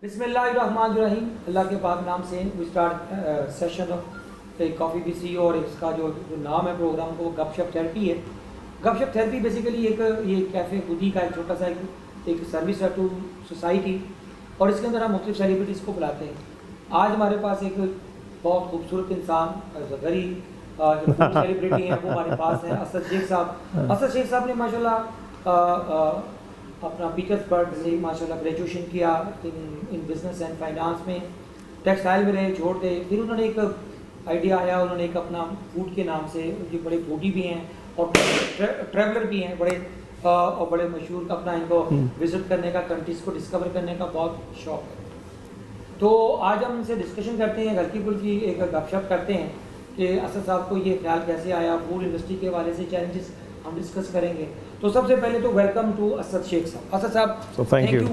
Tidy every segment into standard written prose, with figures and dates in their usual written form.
بسم اللہ الرحمن الرحیم. اللہ کے پاک نام سے we start session of coffee B C. اور اس کا جو نام ہے پروگرام کو گپ شپ تھیریپی ہے. گپ شپ تھیریپی بیسیکلی یہ کیفے خودی کا ایک چھوٹا سا ایک سروس ہے ٹو سوسائٹی, اور اس کے اندر ہم مختلف سیلیبریٹیز کو بلاتے ہیں. آج ہمارے پاس ایک بہت خوبصورت انسان غری سیلیبریٹی ہیں, وہ ہمارے پاس ہیں اسد شیخ صاحب. اسد شیخ صاحب نے ماشاء اللہ اپنا پیٹرز برگ سے ماشاء اللہ گریجویشن کیا ان بزنس اینڈ فائنانس میں. ٹیکسٹائل میں رہے, چھوڑ دے. پھر انہوں نے ایک آئیڈیا آیا, انہوں نے ایک اپنا فوڈ کے نام سے, یہ بڑے فوڈی بھی ہیں اور ٹریولر بھی ہیں بڑے, اور بڑے مشہور, اپنا ان کو وزٹ کرنے کا, کنٹریز کو ڈسکور کرنے کا بہت شوق ہے. تو آج ہم ان سے ڈسکشن کرتے ہیں, ہلکی پھلکی ایک گپ شپ کرتے ہیں کہ اسد صاحب کو یہ خیال کیسے آیا, فوڈ انڈسٹری کے حوالے سے چیلنجز ہم ڈسکس کریں گے. تو سب سے پہلے تو ویلکم ٹو اسد شیخ صاحب. اسد صاحب, So thank you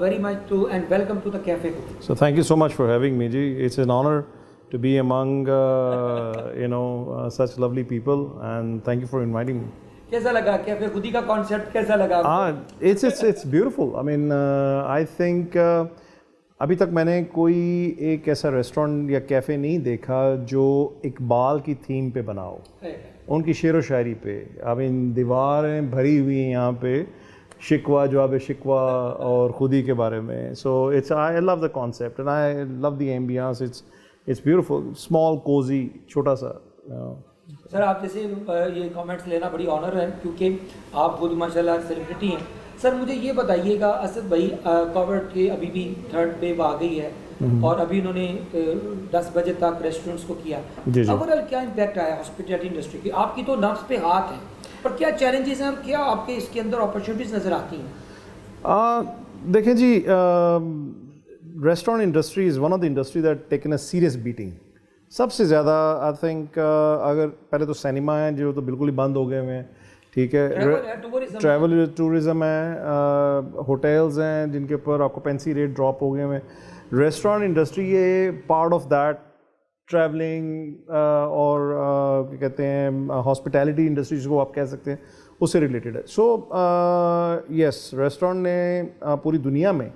very much to and welcome to the cafe. So thank you so much for having me, Ji. It's an honor to be among such lovely people, and thank you for inviting me. کیسا لگا cafe خودی کا concept, کیسا لگا؟ It's beautiful. I mean, I think ابھی تک میں نے کوئی ایک ایسا ریسٹورینٹ یا کیفے نہیں دیکھا جو اقبال کی تھیم پہ بنا ہو, ان کی شعر و شاعری پہ. اب ان دیواریں بھری ہوئی ہیں یہاں پہ شکوہ, جواب شکوہ اور خودی کے بارے میں. So it's I love the concept and I love the ambience. It's beautiful, small, cozy, چھوٹا سا. سر آپ جیسے یہ کامنٹس لینا بڑی آنر ہے کیونکہ آپ خود ماشاء اللہ سیلیبریٹی ہیں. سر مجھے یہ بتائیے گا اسد بھائی, کووڈ کے ابھی بھی تھرڈ ویو آ گئی ہے اور ابھی انہوں نے 10 بجے تک ریسٹورینٹس کو کیا. اوورآل کیا امپیکٹ آیا ہاسپٹیلٹی انڈسٹری کی؟ آپ کی تو نفس پہ ہاتھ ہے, پر کیا چیلنجز ہیں اور کیا آپ کے اس کے اندر اپرچونیٹیز نظر آتی ہیں؟ دیکھیں جی, restaurant industry is one of the industry that taken a serious beating. سب سے زیادہ آئی تھنک اگر پہلے تو سینما ہیں جو تو بالکل ہی بند ہو گئے ہوئے ہیں, ٹھیک ہے, ٹریول ٹورزم ہے, ہوٹلز ہیں جن کے اوپر آکوپینسی ریٹ ڈراپ ہو گئے ہوئے ہیں. ریسٹورینٹ انڈسٹری یہ پارٹ آف دیٹ ٹریولنگ اور کیا کہتے ہیں ہاسپٹیلٹی انڈسٹری جس کو آپ کہہ سکتے ہیں اس سے ریلیٹڈ ہے. سو یس, ریسٹورینٹ نے پوری دنیا میں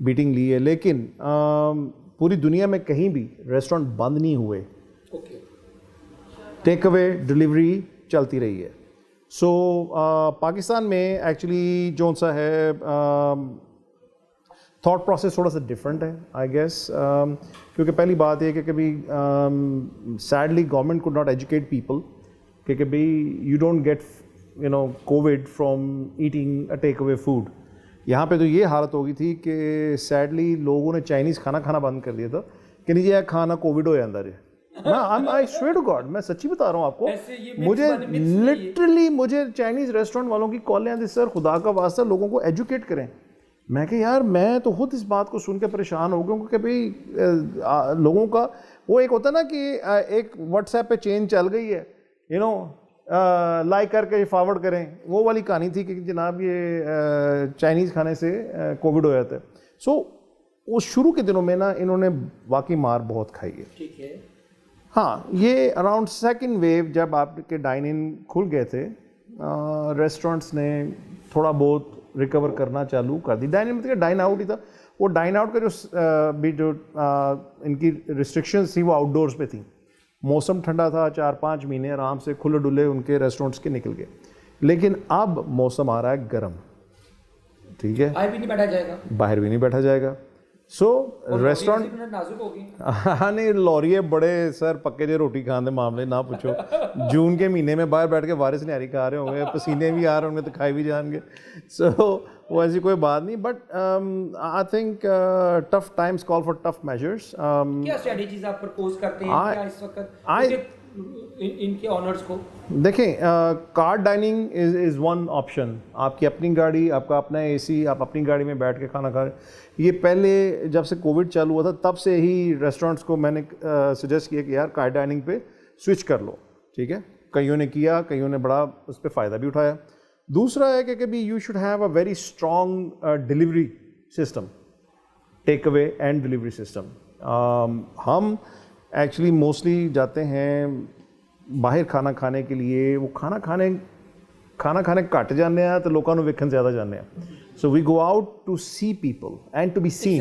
بیٹنگ لی ہے, لیکن پوری دنیا میں کہیں بھی ریسٹورینٹ بند نہیں ہوئے. ٹیک اوے ڈلیوری چلتی رہی ہے. سو پاکستان میں ایکچولی جو سا ہے تھاٹ پروسیس تھوڑا سا ڈفرینٹ ہے آئی گیس, کیونکہ پہلی بات یہ کہ کبھی sadly government could not educate people کہ کبھی you don't get covid from eating a take away food. یہاں پہ تو یہ حالت ہو گئی تھی کہ سیڈلی لوگوں نے چائنیز کھانا بند کر دیا تھا کہ نہیں یہ کھانا کووڈ ہو جاتا ہے. I swear to God, میں سچی بتا رہا ہوں آپ کو, مجھے لٹرلی مجھے چائنیز ریسٹورینٹ والوں کی کالیں آتی, سر خدا کا واسطہ لوگوں کو ایجوکیٹ کریں. میں کہ یار میں تو خود اس بات کو سن کے پریشان ہو گیا ہوں کہ بھائی لوگوں کا وہ ایک ہوتا ہے نا کہ ایک واٹس ایپ پہ چین چل گئی ہے, لائک کر کے فارورڈ کریں, وہ والی کہانی تھی کہ جناب یہ چائنیز کھانے سے کووڈ ہو جاتا ہے. سو وہ شروع کے دنوں میں نا انہوں نے واقعی مار بہت کھائی ہے. ٹھیک ہے. ہاں, یہ اراؤنڈ سیکنڈ ویو جب آپ کے ڈائن ان کھل گئے تھے, ریسٹورینٹس نے تھوڑا بہت ریکور کرنا چالو کر دی. ڈائن ان مطلب ڈائن آؤٹ ہی تھا. وہ ڈائن آؤٹ کا جو ان کی ریسٹرکشنز تھیں وہ آؤٹ ڈورس پہ تھیں. موسم ٹھنڈا تھا, 4-5 مہینے آرام سے کھلے ڈلے ان کے ریسٹورینٹس کے نکل گئے. لیکن اب موسم آ رہا ہے گرم, ٹھیک ہے, باہر بھی نہیں بیٹھا جائے گا, باہر بھی نہیں بیٹھا جائے گا. سو ریسٹورینٹ نازک ہوگی. ہاں نہیں, لوریے بڑے سر پکے جو روٹی کھان دے معاملے نہ پوچھو. جون کے مہینے میں باہر بیٹھ کے وارث نہاری کھا رہے ہوں گے, پسینے بھی آ رہے ہوں گے تو کھائی بھی جائیں گے. سو وہ ایسی کوئی بات نہیں, but I think tough Times call for tough measures. کیا اسٹریٹجیز آپ پرپوز کرتے ہیں کیا اس وقت ان کے آنرز کو؟ دیکھیں, کار ڈائننگ از ون آپشن. آپ کی اپنی گاڑی, آپ کا اپنا اے سی, آپ اپنی گاڑی میں بیٹھ کے کھانا کھا رہے ہیں. یہ پہلے جب سے کووڈ چالو ہوا تھا تب سے ہی ریسٹورینٹس کو میں نے سجیسٹ کیا کہ یار کار ڈائننگ پہ سوئچ کر لو, ٹھیک ہے. کئیوں نے کیا, کئیوں نے بڑا اس پہ فائدہ بھی اٹھایا. دوسرا ہے کہ کبھی you should have a very strong delivery system, take away and delivery system. ہم ایکچولی موسٹلی جاتے ہیں باہر کھانا کھانے کے لیے, وہ کھانا کھانے گھٹ جانے ہیں تو لوگوں کو ویکھن زیادہ جانے ہیں. So we go out to see people and to be seen.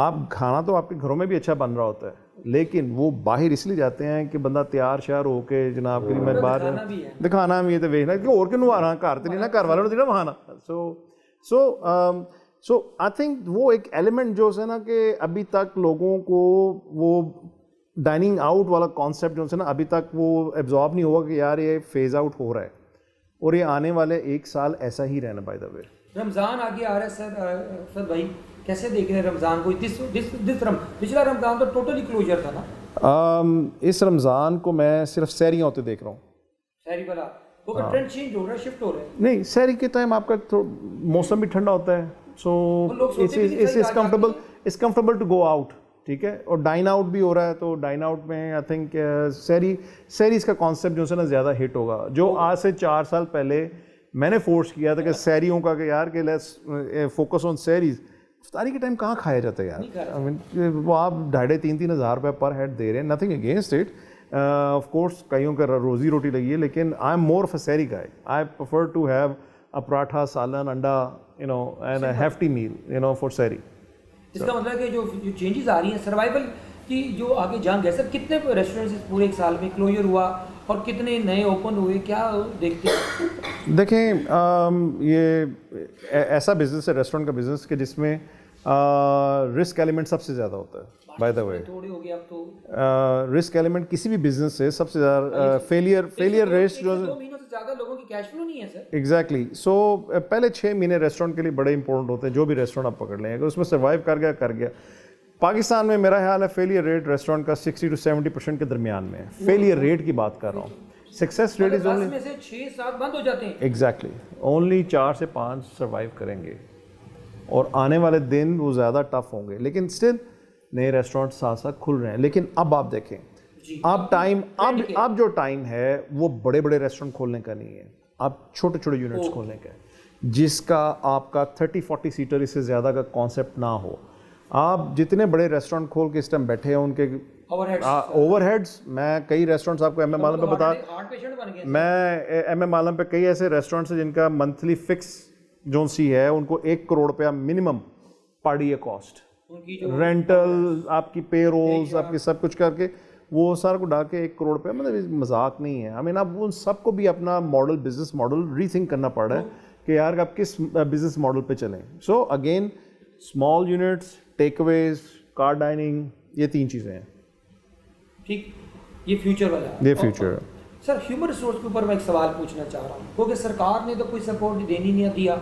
آپ کھانا تو آپ کے گھروں میں بھی اچھا بن رہا ہوتا ہے لیکن وہ باہر اس لیے جاتے ہیں کہ بندہ تیار شیار ہو کے جناب کے لیے میں باہر دکھانا بھی ہے تو ویکھنا کہ اور کیوں آ رہا گھر تو نہیں نا گھر والوں نے نہیں وہانا. سو آئی تھنک وہ ایک ایلیمنٹ جو ہے نا کہ ابھی تک لوگوں کو وہ ڈائننگ آؤٹ والا کانسیپٹ جو ہے نا ابھی تک وہ ایبزارب نہیں ہوا کہ یار یہ فیز آؤٹ ہو رہا ہے اور یہ آنے والے ایک سال ایسا ہی رہنا. بائی دا وے رمضان آگے آ رہا ہے سر بھائی کیسے دیکھ رہے ہیں رمضان کو؟ پچھلا رمضان تو ٹوٹلی کلوجر تھا نا. اس رمضان کو میں صرف سحریاں ہوتے دیکھ رہا ہوں. سحری والا وہ ٹرینڈ چینج ہو رہا ہے, شفٹ ہو رہا ہے. نہیں سحری کے ٹائم آپ کا موسم بھی ٹھنڈا ہوتا ہے, so it's comfortable to go out, ٹھیک ہے, اور ڈائن آؤٹ بھی ہو رہا ہے, تو ڈائن آؤٹ میں آئی تھنک سحریز کا کانسیپٹ جو ہے نا زیادہ ہٹ ہوگا. جو آج سے 4 سال پہلے میں نے فورس کیا تھا کہ سحریوں کا کہ یار کہ لیٹس فوکس آن سحریز, افطاری کے ٹائم کہاں کھایا جاتا ہے یار, وہ آپ 2,500-3,000 ہزار روپے پر ہیڈ دے رہے ہیں, nothing against it, of course کئیوں کا روزی روٹی لگی ہے, لیکن I am more of a sehri guy. I prefer to have a paratha, salan, anda, you know, and a hefty meal, you know, for sehri. اس کا مطلب ہے کہ جو چینجز آ رہی ہیں سروائیول کی جو آگے جنگ ہے, سر کتنے ریسٹورینٹس پورے ایک سال میں کلوجر ہوا اور کتنے نئے اوپن ہوئے, کیا دیکھتے ہیں؟ دیکھیں یہ ایسا بزنس ہے ریسٹورینٹ کا بزنس کہ جس میں رسک ایلیمنٹ سب سے زیادہ ہوتا ہے. By the way risk element کسی بھی بزنس سے سب سے زیادہ فیلئر ریٹ جو ایگزیکٹلی. سو پہلے 6 مہینے ریسٹورینٹ کے لیے بڑے امپورٹنٹ ہوتے ہیں, جو بھی ریسٹورینٹ آپ پکڑ لیں, اگر اس میں سروائیو کر گیا. پاکستان میں میرا خیال ہے فیلئر ریٹ ریسٹورینٹ کا 60 to 70% کے درمیان میں ہے. فیلئر ریٹ کی بات کر رہا ہوں, سکسیس ریٹ از اونلی 6-7 بند ہو جاتے ہیں. ایگزیکٹلی, اونلی 4 سے 5 سروائیو کریں گے, اور آنے والے دن وہ زیادہ ٹف ہوں گے, لیکن اسٹل نئے ریسٹورینٹ ساتھ ساتھ کھل رہے ہیں. لیکن اب آپ دیکھیں, اب جو ٹائم ہے وہ بڑے بڑے ریسٹورینٹ کھولنے کا نہیں ہے, اب چھوٹے چھوٹے یونٹس کھولنے کا ہے, جس کا آپ کا 30-40 سیٹر اس سے زیادہ کا کانسیپٹ نہ ہو. آپ جتنے بڑے ریسٹورینٹ کھول کے اس ٹائم بیٹھے ہیں ان کے اوور ہیڈس, میں کئی ریسٹورینٹس آپ کو ایم ایم عالم پہ میں ایم ایم عالم پہ کئی ایسے ریسٹورینٹس ہیں جن کا منتھلی فکس جو سی ہے ان کو 1 کروڑ روپیہ minimum per day cost, rental, آپ کی پے رولز, آپ کی سب کچھ کر کے وہ سارا کو ڈال کے 1 کروڑ روپیہ, مطلب مذاق نہیں ہے. آئی مین اب ان سب کو بھی اپنا بزنس ماڈل ری تھنک کرنا پڑ رہا ہے کہ یار آپ کس بزنس ماڈل پہ چلیں. سو اگین اسمال یونٹس, ٹیک اویز, کار ڈائننگ, یہ 3 چیزیں ہیں. ٹھیک, یہ فیوچر والا ہے. یہ فیوچر ہے. سر ہیومن ریسورس کے اوپر میں ایک سوال پوچھنا چاہ رہا ہوں, کیونکہ سرکار نے تو کوئی سپورٹ دینی نہیں دیا.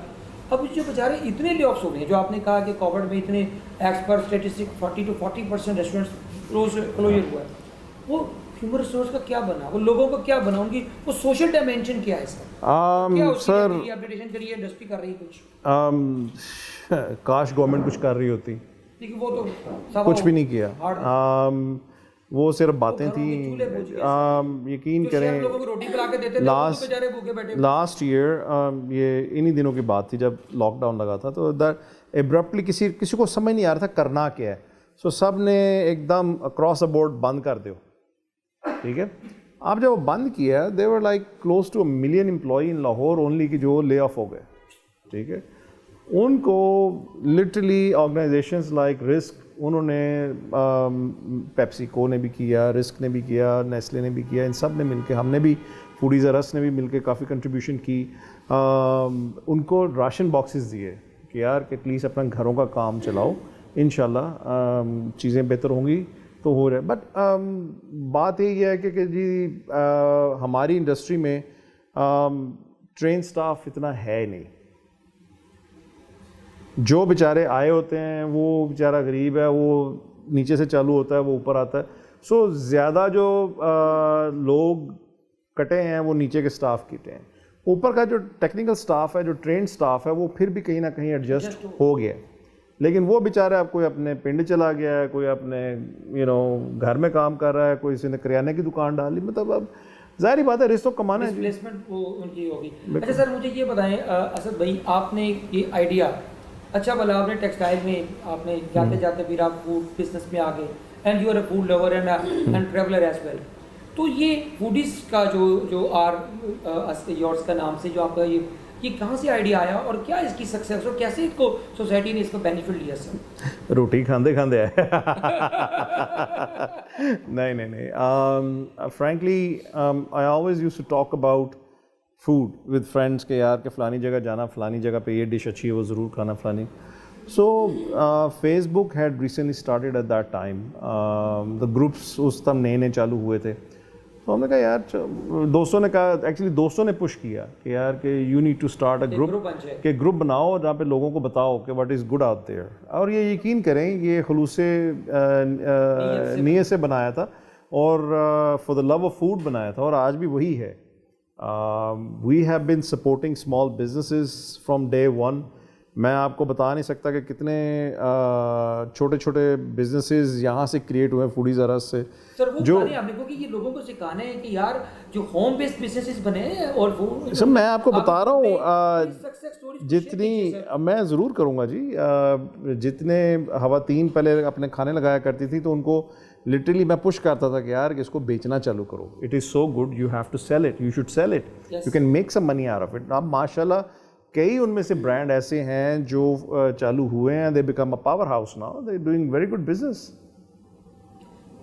اب جو بیچارے اتنے لے آفس ہو گئے, جو آپ نے کہا کہ کووڈ میں اتنے ایکسپرٹ اسٹیٹسٹک 40% ریسٹورینٹس کلوزر ہوا ہے, وہ ہیومن ریسورس کا کیا بنا, وہ لوگوں کا کیا بنا, ان کی وہ سوشل ڈائمینشن کیا ہے سر؟ اپڈیٹیشن کے لیے انڈسٹری کر رہی کچھ, کاش گورنمنٹ کچھ کر رہی ہوتی, وہ تو کچھ بھی نہیں کیا. وہ صرف باتیں تھیں. یقین کریں لاسٹ ایئر یہ انہی دنوں کی بات تھی جب لاک ڈاؤن لگا تھا, تو ایبرپٹلی کسی کو سمجھ نہیں آ رہا تھا کرنا کیا ہے. سو سب نے ایک دم اکراس دا بورڈ بند کر دو, ٹھیک ہے. آپ جب وہ بند کیا, they were like close to 1 million employee in Lahore only کی جو لے آف ہو گئے, ٹھیک ہے. ان کو لٹرلی آرگنائزیشنز لائک رسک, انہوں نے پیپسی کو نے بھی کیا, رسک نے بھی کیا, نیسلے نے بھی کیا, ان سب نے مل کے, ہم نے بھی فوڈیز رس نے بھی مل کے کافی کنٹریبیوشن کی. ان کو راشن باکسز دیے کہ یار کہ پلیز اپنا گھروں کا کام چلاؤ, انشاءاللہ چیزیں بہتر ہوں گی. تو ہو رہا ہے. بٹ بات یہی ہے کہ جی ہماری انڈسٹری میں ٹرین سٹاف اتنا ہے نہیں. جو بیچارے آئے ہوتے ہیں وہ بیچارہ غریب ہے, وہ نیچے سے چالو ہوتا ہے, وہ اوپر آتا ہے. سو زیادہ جو لوگ کٹے ہیں وہ نیچے کے سٹاف کٹے ہیں. اوپر کا جو ٹیکنیکل سٹاف ہے, جو ٹرینڈ سٹاف ہے, وہ پھر بھی کہیں نہ کہیں ایڈجسٹ ہو گیا ہے. لیکن وہ بیچارہ اب کوئی اپنے پنڈ چلا گیا ہے, کوئی اپنے گھر میں کام کر رہا ہے, کوئی اس نے کریانے کی دکان ڈالی. مطلب اب ظاہری بات ہے رسک تو کمانا ہے, ڈسپلیسمنٹ وہ ان کی ہوگی. اچھا سر مجھے یہ بتائیں اسد بھائی, آپ نے یہ آئیڈیا اچھا بلا, آپ نے ٹیکسٹائل میں آپ نے جاتے جاتے پھر آپ فوڈ بزنس میں آ گئے, and you are a food lover and traveller as well. تو یہ فوڈیز کا جو آر یورس کا نام سے جو آپ کا یہ کہاں سے آئیڈیا آیا اور کیا اس کی سکسیس اور کیسے اس کو سوسائٹی نے اس کو بینیفٹ لیا سر؟ روٹی کھاندے کھاندے آئے. نہیں frankly I always use to talk about food with friends کہ یار کہ فلانی جگہ جانا, فلانی جگہ پہ یہ ڈش اچھی ہے وہ ضرور کھانا فلانی. So Facebook had recently started at that time. The groups اس تم نئے نئے چالو ہوئے تھے, تو ہم نے کہا یار دوستوں نے کہا, ایکچولی دوستوں نے پش کیا کہ یار کہ you need to start a group, کہ گروپ بناؤ جہاں پہ لوگوں کو بتاؤ کہ what is good out there. اور یہ یقین کریں یہ خلوص نیت سے بنایا تھا اور for the love of food بنایا تھا, اور آج بھی وہی ہے. We have been supporting small businesses from day one. میں آپ کو بتا نہیں سکتا کہ کتنے چھوٹے چھوٹے بزنسز یہاں سے کریٹ ہوئے ہیں فوڈیز ارس سے. جو آپ نے کہ یہ لوگوں کو سکھانا ہے کہ یار جو ہوم بیسڈ بزنسز بنے ہیں اور سر میں آپ کو بتا رہا ہوں جتنی میں ضرور کروں گا جی. جتنے خواتین پہلے اپنے کھانے لگایا کرتی تھی تو ان کو لٹرلی میں پش کرتا تھا کہ یار اس کو بیچنا چالو کرو. It is so good, you have to sell it, you should sell it, you can make some money out of it. اب ماشاء اللہ کئی ان میں سے برانڈ ایسے ہیں جو چالو ہوئے ہیں, they become a power house now, they doing very good business.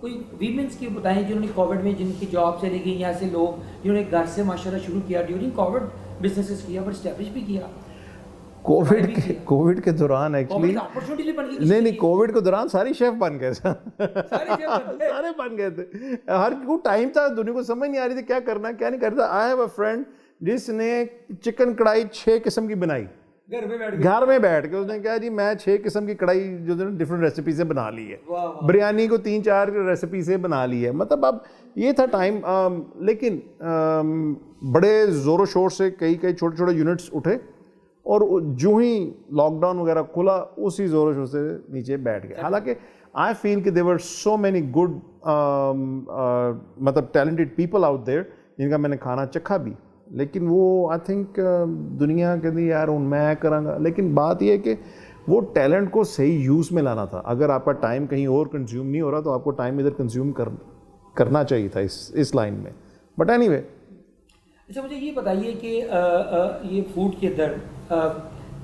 کوئی ویمنس کی بتائیں جنہوں نے کووڈ میں جن کی جاب چلی گئی, یا ایسے لوگ جنہوں نے گھر سے ماشاء اللہ شروع کیا ڈیورنگ کووڈ بزنسز کیا اور اسٹیبلش بھی کیا. کووڈ کے دوران ایکچولی نہیں کووڈ کے دوران ساری شیف بن گئے, سارے بن گئے تھے. ہر کو ٹائم تھا, دنیا کو سمجھ نہیں آ رہی تھی کیا کرنا کیا نہیں کرتا. آئی ہیو اے فرینڈ جس نے چکن کڑھائی 6 قسم کی بنائی گھر میں بیٹھ کے. اس نے کہا جی میں 6 قسم کی کڑھائی جو ڈفرینٹ ریسیپی سے بنا لی ہے, بریانی کو 3-4 ریسیپی سے بنا لی ہے. مطلب اب یہ تھا ٹائم. لیکن بڑے زور و شور سے کئی چھوٹے چھوٹے یونٹس اٹھے, اور جو ہی لاک ڈاؤن وغیرہ کھلا اسی زور و شور سے نیچے بیٹھ گئے. حالانکہ آئی فیل کہ دیور سو مینی گڈ مطلب ٹیلنٹڈ پیپل آؤٹ دیئر جن کا میں نے کھانا چکھا بھی, لیکن وہ آئی تھنک دنیا کہتی یار ہوں میں کراں گا. لیکن بات یہ ہے کہ وہ ٹیلنٹ کو صحیح یوز میں لانا تھا. اگر آپ کا ٹائم کہیں اور کنزیوم نہیں ہو رہا تو آپ کو ٹائم ادھر کنزیوم کرنا چاہیے تھا اس لائن میں. But any way. اچھا مجھے یہ بتائیے کہ یہ فوڈ کے اندر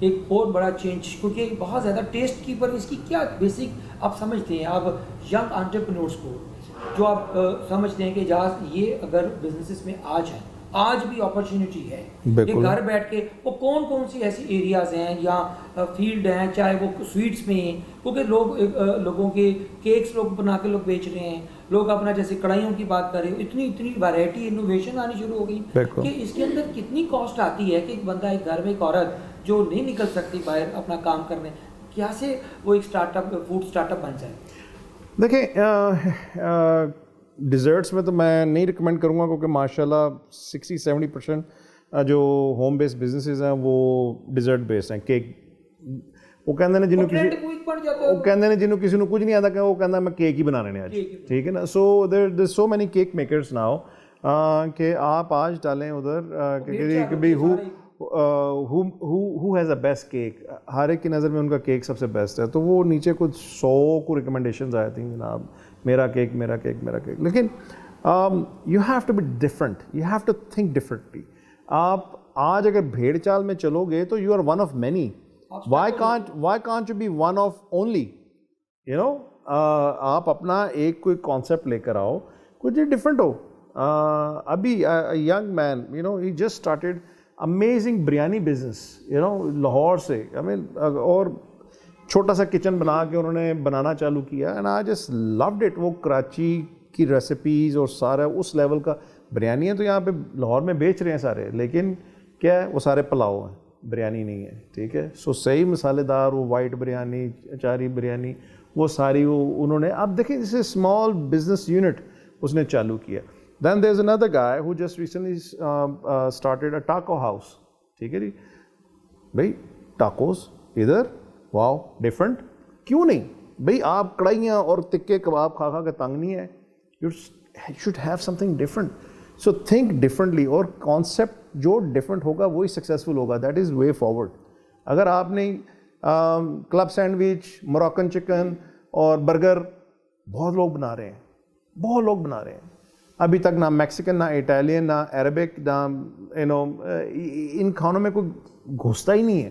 ایک بہت بڑا چینج, کیونکہ بہت زیادہ ٹیسٹ کی پر اس کی کیا بیسک آپ سمجھتے ہیں, آپ ینگ انٹرپرینورس کو جو آپ سمجھتے ہیں کہ اجاز یہ اگر بزنسز میں آج بھی اپرچونیٹی ہے کہ گھر بیٹھ کے وہ کون سی ایسی ایریاز ہیں یا فیلڈ ہیں, چاہے وہ سویٹس میں ہیں, کیونکہ لوگوں کے کیکس لوگ بنا کے لوگ بیچ رہے ہیں, لوگ اپنا جیسے کڑھائیوں کی بات کریں, اتنی ویرائٹی انوویشن آنی شروع ہو گئی کہ اس کے اندر کتنی کاسٹ آتی ہے کہ ایک بندہ ایک گھر میں ایک عورت جو نہیں نکل سکتی باہر اپنا کام کرنے, کیسے وہ ایک فوڈ اسٹارٹ اپ بن جائے. دیکھیں ڈیزرٹس میں تو میں نہیں ریکمینڈ کروں گا, کیونکہ ماشاء اللہ 60-70% جو ہوم بیسڈ بزنسز ہیں وہ ڈیزرٹ بیسڈ ہیں. کیک وہ کہتے ہیں جنہوں کسی کو کچھ نہیں آتا کہ وہ کہتا ہے میں کیک ہی بنا رہے ہیں آج, ٹھیک ہے نا. So there so many cake makers now کہ آپ آج ڈالیں ادھر کہ بھائی who has the best cake, ہر ایک کی نظر میں ان کا کیک سب سے بیسٹ ہے. تو وہ نیچے کچھ 100 کو ریکمنڈیشنز آئی تھیں جناب میرا کیک. لیکن you have to be different, you have to think differently. آپ آج اگر بھیڑ چال میں چلو گے تو you are one of many. Why can't you be one of only, you know. آپ اپنا ایک کوئی کانسیپٹ لے کر آؤ, کچھ ڈفرنٹ ہو. ابھی young man you know he just started amazing biryani business, you know, Lahore سے. اور چھوٹا سا کچن بنا کے انہوں نے بنانا چالو کیا, and I just loved it. وہ کراچی کی ریسیپیز اور سارا اس لیول کا بریانی ہے تو یہاں پہ لاہور میں بیچ رہے ہیں سارے, لیکن کیا ہے وہ سارے پلاؤ ہیں, بریانی نہیں ہے, ٹھیک ہے. سو صحیح مسالے دار وہ وائٹ بریانی, اچاری بریانی, وہ ساری وہ انہوں نے. اب دیکھیں جیسے اسمال بزنس یونٹ اس نے چالو کیا. Then there's another guy who just recently started a taco house. ٹھیک ہے جی, بھائی ٹاکوز ادھر, واو ڈفرنٹ. کیوں نہیں بھائی, آپ کڑھائیاں اور تکے کباب کھا کے تنگ نہیں ہے. You should have something different. So think differently, اور کانسیپٹ جو ڈفرنٹ ہوگا وہی سکسیزفل ہوگا. That is way forward. اگر آپ نے کلب سینڈوچ, موراکن چکن اور برگر بہت لوگ بنا رہے ہیں, ابھی تک نہ میکسیکن نہ اٹالین نہ عربک نہ ان کھانوں میں کوئی گھستا ہی نہیں ہے.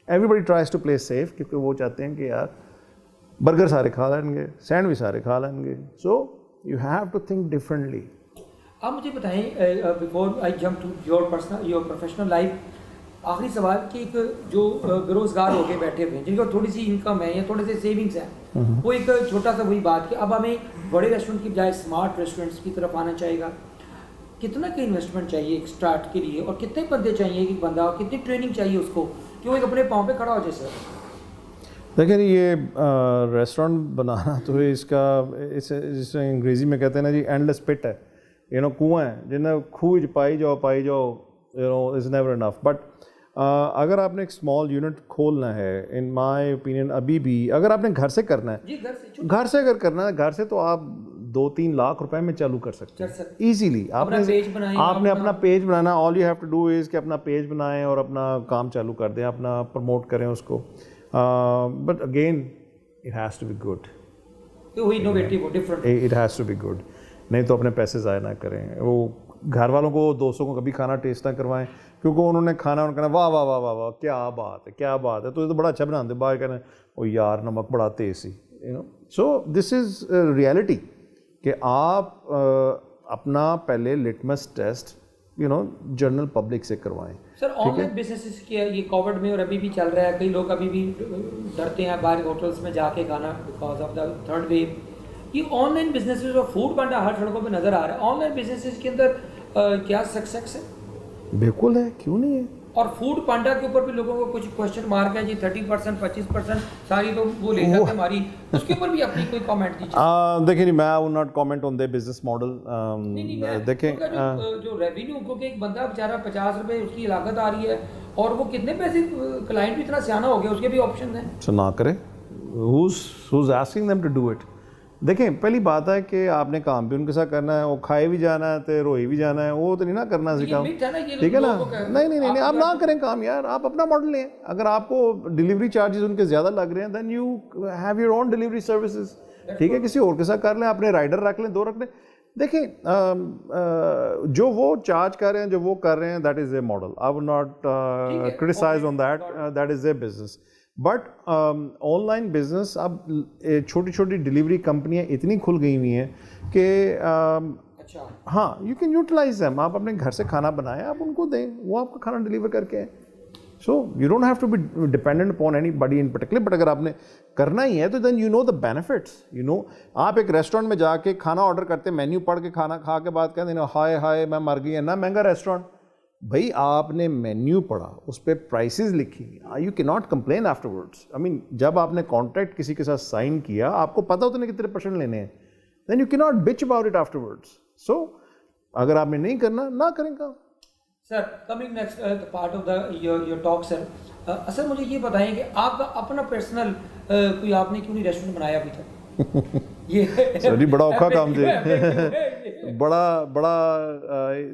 Everybody tries to play safe کیونکہ وہ چاہتے ہیں کہ یار برگر سارے کھا لیں گے, سینڈوچ سارے کھا لیں گے. So you have to think differently. آپ مجھے بتائیں before I jump to your professional life, آخری سوال کہ ایک جو بے روزگار ہو کے بیٹھے ہوئے ہیں جن کو تھوڑی سی انکم ہے یا تھوڑے سے سیونگس ہیں, وہ ایک چھوٹا سا وہی بات کہ اب ہمیں بڑے ریسٹورینٹ کی بجائے اسمارٹ ریسٹورینٹس کی طرف آنا چاہیے گا. کتنا کی انویسٹمنٹ چاہیے ایک اسٹارٹ کے لیے, اور کتنے بندے چاہیے ایک بندہ, اور کتنی ٹریننگ چاہیے اس کو کہ وہ ایک اپنے پاؤں پہ کھڑا ہو جائے؟ سر دیکھیں یہ ریسٹورینٹ بنانا تو اس کا جسے انگریزی میں کہتے ہیں نا جی اینڈلیس پٹ ہے, کنواں ہے جنہیں کھوج پائی جاؤ از نیور انف. بٹ اگر آپ نے ایک اسمال یونٹ کھولنا ہے ان مائی اوپینین ابھی بھی اگر آپ نے گھر سے کرنا ہے, گھر سے اگر کرنا ہے گھر سے تو آپ 2-3 لاکھ روپے میں چالو کر سکتے ہیں ایزیلی. آپ نے اپنا پیج بنانا, all you have to do is کہ اپنا پیج بنائیں اور اپنا کام چالو کر دیں, اپنا پروموٹ کریں اس کو. But again it has to be good, it has to be good. نہیں تو اپنے پیسے ضائع نہ کریں. وہ گھر والوں کو دوستوں کو کبھی کھانا ٹیسٹ نہ کروائیں کیونکہ انہوں نے کھانا انہوں نے کہنا واہ واہ واہ واہ واہ کیا بات ہے تو یہ تو بڑا اچھا بنا دے, باہر کہنا او یار نمک بڑا تیز سی. سو دس از ریئلٹی کہ آپ اپنا پہلے لٹمس ٹیسٹ جنرل پبلک سے کروائیں. سر آن لائن بزنسز کیا یہ کووڈ میں اور ابھی بھی چل رہا ہے, کئی لوگ ابھی بھی ڈرتے ہیں باہر ہوٹلس میں جا کے کھانا because of the third wave. یہ آن لائن بزنسز اور فوڈ پانڈا ہر سڑکوں پہ نظر آ رہا ہے, آن لائن بزنسز کے اندر کیا سکسیس ہے؟ بالکل ہے, کیوں نہیں ہے. اور فوڈ پانڈا کے اوپر بھی لوگوں کو کچھ کوشچن مارک ہے جی 30% 25% ساری تو وہ لے جاتے ہیں ہماری, اس کے اوپر بھی اپنی کوئی کامنٹ دیجیے. دیکھیں میں will not comment on they business model. دیکھیں جو ریونیو کو کہ ایک بندہ بیچارہ 50 روپے اس کی لاگت آ رہی ہے اور وہ کتنے پیسے, کلائنٹ بھی اتنا سیانا ہو گیا, اس کے بھی آپشن ہیں. سو نہ کرے, who's asking them to do it. دیکھیں پہلی بات ہے کہ آپ نے کام بھی ان کے ساتھ کرنا ہے, وہ کھائے بھی جانا ہے تو روئی بھی جانا ہے, وہ تو نہیں نہ کرنا سی کام, ٹھیک ہے نا. نہیں آپ نہ کریں کام یار, آپ اپنا ماڈل لیں. اگر آپ کو ڈلیوری چارجز ان کے زیادہ لگ رہے ہیں then you have your own delivery services, ٹھیک ہے, کسی اور کے ساتھ کر لیں, اپنے رائڈر رکھ لیں, 2 رکھ لیں. دیکھیں جو وہ چارج کر رہے ہیں, جو وہ کر رہے ہیں, that is a model. I will not criticise on that, that is a business. But online business اب چھوٹی چھوٹی ڈلیوری کمپنیاں اتنی کھل گئی ہوئی ہیں کہ ہاں یو کین یوٹیلائز دیم. آپ اپنے گھر سے کھانا بنائیں, آپ ان کو دیں, وہ آپ کا کھانا ڈلیور کر کے. So you don't have to be dependent upon anybody in particular. But اگر آپ نے کرنا ہی ہے تو then you know the benefits. آپ ایک ریسٹورینٹ میں جا کے کھانا آرڈر کرتے, مینیو پڑھ کے کھانا کھا کے بعد کہتے ہیں ہائے میں مر گئی, نا مہنگا ریسٹورینٹ. بھائی آپ نے مینیو پڑھا, اس پہ پرائسز لکھی, you can not complain after words. آئی مین جب آپ نے کانٹریکٹ کسی کے ساتھ سائن کیا, آپ کو پتہ ہوتا ہے کتنے پرسنٹ لینے ہیں, then you can not bitch about it afterwards. So اگر آپ نے نہیں کرنا نہ کریں کام. Sir coming next part of the your talk sir, اصل مجھے یہ بتائیں کہ آپ کا اپنا پرسنل کوئی آپ نے کیوں نہیں ریسٹورینٹ بنایا ابھی تک؟ سر جی بڑا اوکھا کام جی, بڑا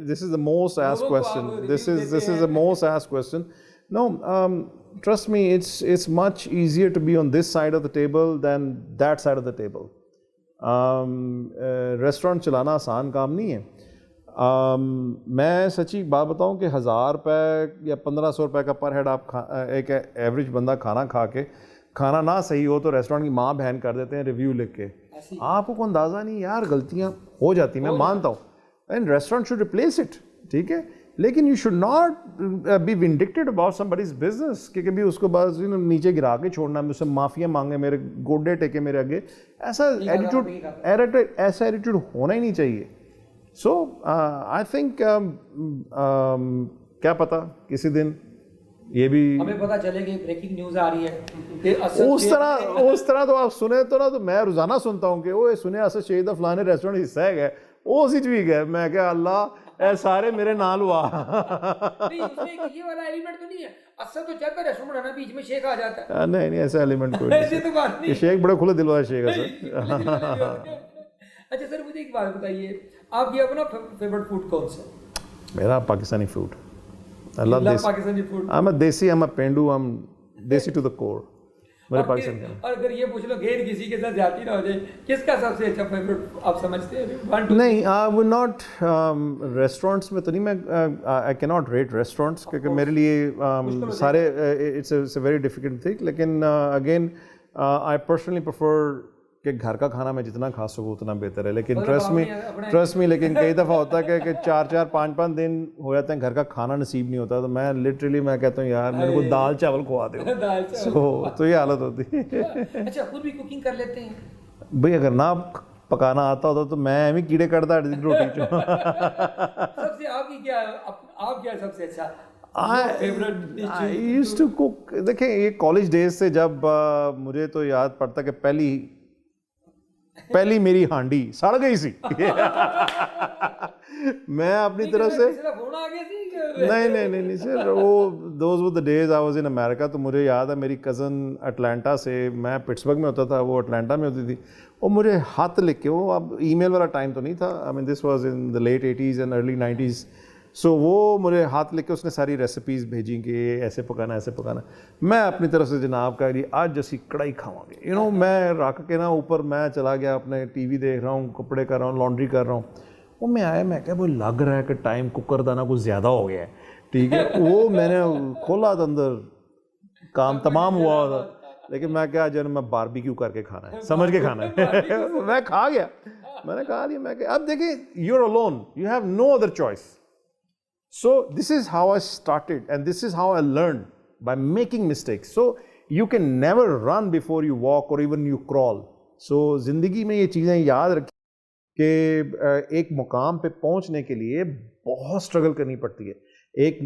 this is the most asked question. This is the most asked question. No, trust me, it's much easier to be on this side of the table than that side of the table. Restaurant چلانا آسان کام نہیں ہے. میں سچی بات بتاؤں کہ 1000 روپے یا 1500 روپے کا پر ہیڈ آپ ایک ایوریج بندہ کھانا کھا کے, کھانا نہ صحیح ہو تو ریسٹورینٹ کی ماں بہن کر دیتے ہیں ریویو لکھ کے. آپ کو اندازہ نہیں یار, غلطیاں ہو جاتی, میں مانتا ہوں, and restaurant should replace it, ٹھیک ہے, لیکن you should not be vindicated about somebody's business کہ کبھی اس کو بعض نیچے گرا کے چھوڑنا, مجھ سے معافیاں مانگے, میرے گوڈے ٹیکے میرے آگے. ایسا ایٹیٹیوڈ ہونا ہی نہیں چاہیے. سو آئی تھنک کیا پتہ کسی دن یہ بھی ہمیں پتہ چلے کہ بریکنگ نیوز آ رہی ہے اس طرح تو آپ سنے تو نا, تو میں روزانہ سنتا ہوں کہ وہ سنے اسد شہید فلانے ریسٹورینٹ حصہ ہے گئے, وہ اسی بھی گئے. میں کہ اللہ اے سارے میرے نال ہوا. نہیں اس میں یہ والا ایلیمنٹ تو نہیں ہے, اصل تو چاہتا ہے ریسٹورینٹ بنانا, بیچ میں شیخ آ جاتا ہے. نہیں ایسا ایلیمنٹ کوئی نہیں, شیخ بڑے کھلے دل والا شیخ ہے سر. اچھا سر مجھے ایک بات بتائیے, آپ یہ اپنا فیورٹ فوڈ کون سا ہے؟ میرا Pakistani food. I love Pakistani food. I'm a desi, I'm a pendu, I'm desi to the core. مجھے پاکستان کا. اور اگر یہ پوچھ لو غیر کسی کے ساتھ زیادتی نہ ہو جائے, کس کا سب سے اچھا فیوریٹ آپ سمجھتے ہیں؟ نہیں, وہ ناٹ ریسٹورینٹس میں تو نہیں, میں آئی کی ناٹ ریٹ ریسٹورینٹس کیونکہ میرے لیے سارے it's a very difficult thing. لیکن اگین آئی پرسنلی پریفر کہ گھر کا کھانا میں جتنا کھا سکوں اتنا بہتر ہے. لیکن ٹرسٹ می لیکن کئی دفعہ ہوتا ہے کہ 4-5 دن ہو جاتے ہیں گھر کا کھانا نصیب نہیں ہوتا, تو میں لٹرلی میں کہتا ہوں یار میرے کو دال چاول کھوا دو, تو یہ حالت ہوتی ہے. اچھا, خود بھی کوکنگ کر لیتے ہیں بھائی؟ اگر نہ پکانا آتا ہوتا تو میں ایویں کیڑے کٹتا روٹی چ. سب سے آپ کی کیا, آپ کیا سب سے اچھا I used to cook. دیکھیں یہ کالج ڈیز سے جب مجھے تو یاد پڑتا کہ پہلی میری ہانڈی سڑ گئی سی. میں اپنی طرف سے نہیں سر, وہ those were the days I was in America. تو مجھے یاد ہے میری کزن اٹلانٹا سے, میں پٹسبرگ میں ہوتا تھا, وہ اٹلانٹا میں ہوتی تھی, وہ مجھے ہاتھ لکھ کے, وہ اب ای میل والا ٹائم تو نہیں تھا, I mean this was in the late 80s and early 90s. So وہ مجھے ہاتھ لکھ کے اس نے ساری ریسیپیز بھیجیں کہ ایسے پکانا ایسے پکانا. میں اپنی طرف سے جناب کا لیے آج جیسی کڑھائی کھاؤں گے, میں رکھ کے نا اوپر میں چلا گیا, اپنے ٹی وی دیکھ رہا ہوں, کپڑے کر رہا ہوں, لانڈری کر رہا ہوں. وہ میں آیا, میں کہا وہ لگ رہا ہے کہ ٹائم کوکر دانا کچھ زیادہ ہو گیا ہے, ٹھیک ہے. وہ میں نے کھولا تو اندر کام تمام ہوا تھا, لیکن میں کیا جو میں باربیکیو کر کے کھانا ہے, سمجھ کے کھانا ہے. میں کھا گیا, میں نے کھا لیا. میں کہ اب دیکھیں you are alone, you have no other choice. So this is how I started and this is how I learned, by making mistakes. So you can never run before you walk or even you crawl. So زندگی میں یہ چیزیں یاد رکھیں کہ ایک مقام پہ پہنچنے کے لیے بہت اسٹرگل کرنی پڑتی ہے. ایک